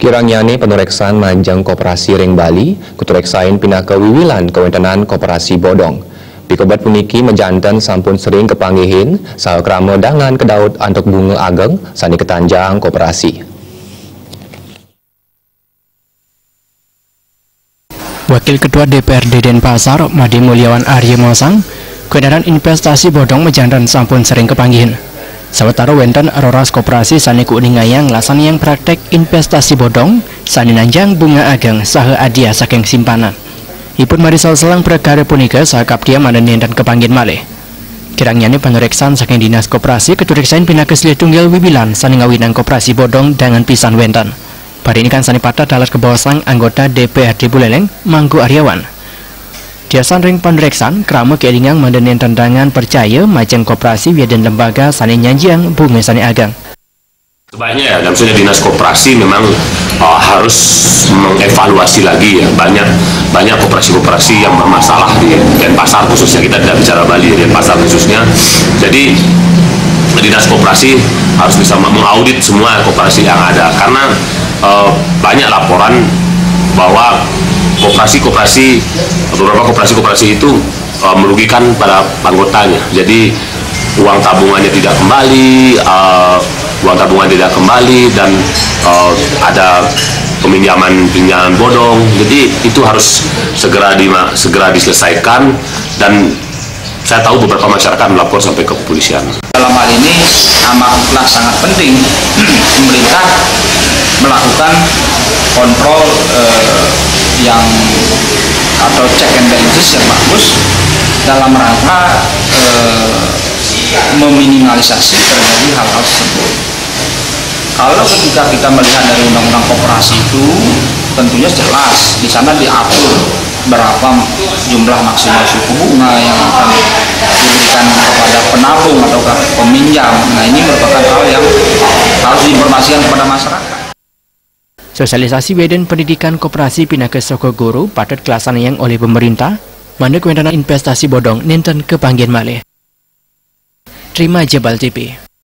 Kirangnyane penureksan manjang koperasi Ring Bali, kutureksain pindah ke wiwilan kawentenan koperasi bodong. Pikobat puniki mejanten sampun sering kepanggihin, saha krama dangan kedaut antuk bunga ageng, sani ketanjang koperasi. Wakil Ketua DPRD Denpasar, Made Mulyawan Arya Mosang, kebenaran investasi bodong mejanten sampun sering kepanggihin. Sawetara wenten roras koperasi sani kuning-ayang lasani yang praktek investasi bodong sani nanjang bunga ageng saha adia saking simpanan. Ipun marisal selang perkara punika saha kapdia mandan dan kepanggin malih. Kirangnyane panureksan saking dinas koperasi ketureksain pindah ke Sliah Tunggal Wibilan sani ngawinan koperasi bodong dengan pisan wenten. Pada ini kan sani patah dalat kebawasang anggota DPRD Buleleng Mangku Aryawan. Diasan ring panureksan krama keelingang mandanen tendangan percaya majang koperasi wiadan lembaga sani nyanjiang bunga sani agang. Sebaiknya ya, maksudnya dinas koperasi memang harus mengevaluasi lagi ya, banyak koperasi-koperasi yang bermasalah di Denpasar khususnya, kita tidak bicara Bali, Denpasar khususnya. Jadi dinas koperasi harus bisa mengaudit semua koperasi yang ada, karena banyak laporan bahwa beberapa koperasi itu merugikan pada anggotanya. Jadi uang tabungannya tidak kembali, dan ada pinjaman bodong. Jadi itu harus segera diselesaikan, dan saya tahu beberapa masyarakat melapor sampai ke kepolisian. Dalam hal ini amatlah sangat penting pemerintah melakukan kontrol atau check and balances yang bagus dalam rangka meminimalisasi terjadi hal-hal tersebut. Kalau ketika kita melihat dari undang-undang koperasi itu tentunya jelas di sana diatur berapa jumlah maksimal suku bunga yang akan diberikan kepada penabung atau peminjam. Nah, ini merupakan hal yang harus diinformasikan kepada masyarakat. Sosialisasi badan pendidikan koperasi pindah ke Soko Guru patut kelasan yang oleh pemerintah, mana kewenangan investasi bodong nenten kepanggian malih. Terima Jebal TV.